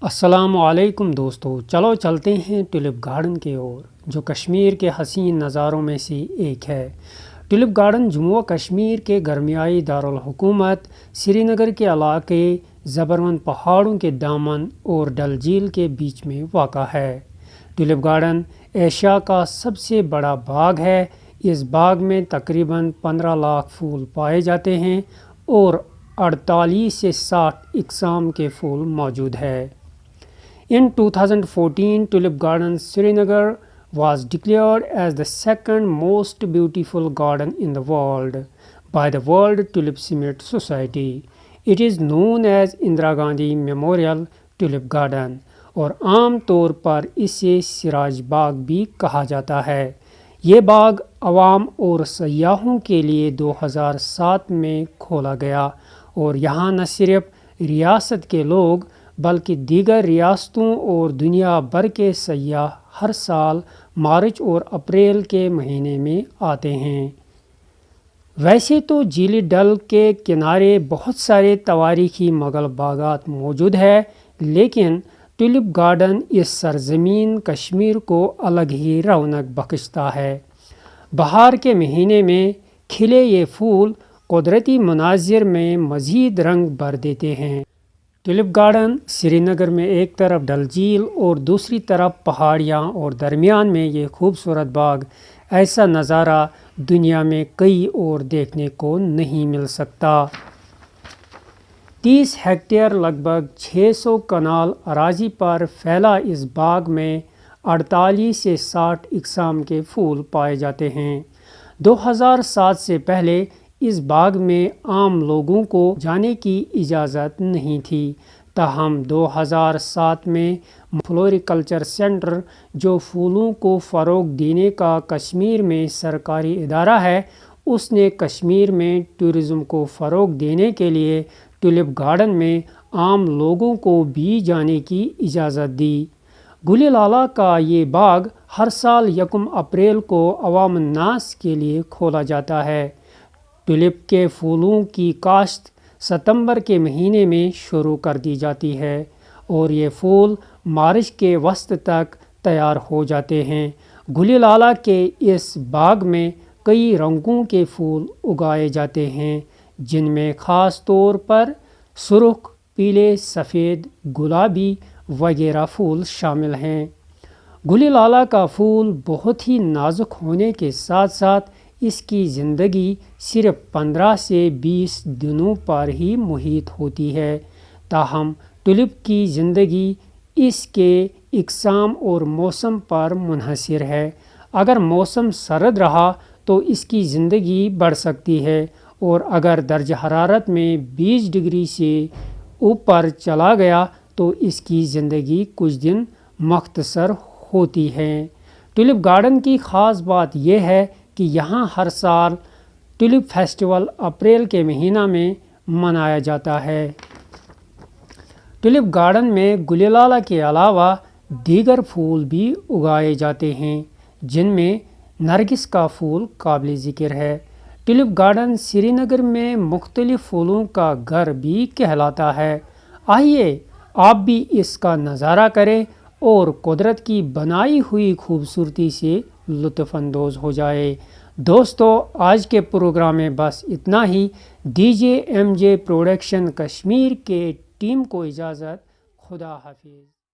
السلام علیکم دوستو، چلو چلتے ہیں ٹولپ گارڈن کی اور جو کشمیر کے حسین نظاروں میں سے ایک ہے۔ ٹولپ گارڈن جموں و کشمیر کے گرمیائی دارالحکومت سری نگر کے علاقے زبروند پہاڑوں کے دامن اور ڈل جھیل کے بیچ میں واقع ہے۔ ٹولپ گارڈن ایشیا کا سب سے بڑا باغ ہے۔ اس باغ میں تقریباً 15 لاکھ پھول پائے جاتے ہیں اور 48 سے 60 اقسام کے پھول موجود ہیں۔ In 2014, Tulip Garden Srinagar was declared as the second most beautiful garden in the world by the World Tulip Summit Society. It is known as Indira Gandhi Memorial Tulip Garden اور عام طور پر اسے سراج باغ بھی کہا جاتا ہے۔ یہ باغ عوام اور سیاحوں کے لیے 2007 میں کھولا گیا اور یہاں نہ صرف ریاست کے لوگ بلکہ دیگر ریاستوں اور دنیا بھر کے سیاح ہر سال مارچ اور اپریل کے مہینے میں آتے ہیں۔ ویسے تو جھیل ڈل کے کنارے بہت سارے تاریخی مغل باغات موجود ہیں، لیکن ٹولپ گارڈن اس سرزمین کشمیر کو الگ ہی رونق بخشتا ہے۔ بہار کے مہینے میں کھلے یہ پھول قدرتی مناظر میں مزید رنگ بھر دیتے ہیں۔ ٹولپ گارڈن سری نگر میں ایک طرف ڈل جھیل اور دوسری طرف پہاڑیاں اور درمیان میں یہ خوبصورت باغ، ایسا نظارہ دنیا میں کہیں اور دیکھنے کو نہیں مل سکتا۔ 30 ہیکٹیئر لگ بھگ 600 کنال اراضی پر پھیلا اس باغ میں 48 سے 60 اقسام کے پھول پائے جاتے ہیں۔ 2007 سے پہلے اس باغ میں عام لوگوں کو جانے کی اجازت نہیں تھی، تاہم 2007 میں فلوریکلچر سینٹر جو پھولوں کو فروغ دینے کا کشمیر میں سرکاری ادارہ ہے، اس نے کشمیر میں ٹورزم کو فروغ دینے کے لیے ٹولپ گارڈن میں عام لوگوں کو بھی جانے کی اجازت دی۔ گلی لالہ کا یہ باغ ہر سال 1 اپریل کو عوام الناس کے لیے کھولا جاتا ہے۔ ٹولپ کے پھولوں کی کاشت ستمبر کے مہینے میں شروع کر دی جاتی ہے اور یہ پھول مارچ کے وسط تک تیار ہو جاتے ہیں۔ گلی لالہ کے اس باغ میں کئی رنگوں کے پھول اگائے جاتے ہیں، جن میں خاص طور پر سرخ، پیلے، سفید، گلابی وغیرہ پھول شامل ہیں۔ گلی لالہ کا پھول بہت ہی نازک ہونے کے ساتھ ساتھ اس کی زندگی صرف 15 سے 20 دنوں پر ہی محیط ہوتی ہے، تاہم ٹولپ کی زندگی اس کے اقسام اور موسم پر منحصر ہے۔ اگر موسم سرد رہا تو اس کی زندگی بڑھ سکتی ہے اور اگر درجہ حرارت میں 20 ڈگری سے اوپر چلا گیا تو اس کی زندگی کچھ دن مختصر ہوتی ہے۔ ٹولپ گارڈن کی خاص بات یہ ہے کہ یہاں ہر سال ٹولپ فیسٹیول اپریل کے مہینہ میں منایا جاتا ہے۔ ٹولپ گارڈن میں گلی لالہ کے علاوہ دیگر پھول بھی اگائے جاتے ہیں، جن میں نرگس کا پھول قابل ذکر ہے۔ ٹولپ گارڈن سری نگر میں مختلف پھولوں کا گھر بھی کہلاتا ہے۔ آئیے آپ بھی اس کا نظارہ کریں اور قدرت کی بنائی ہوئی خوبصورتی سے لطف اندوز ہو جائے۔ دوستو، آج کے پروگرام میں بس اتنا ہی۔ دیجیے ایم جے پروڈکشن کشمیر کے ٹیم کو اجازت۔ خدا حافظ۔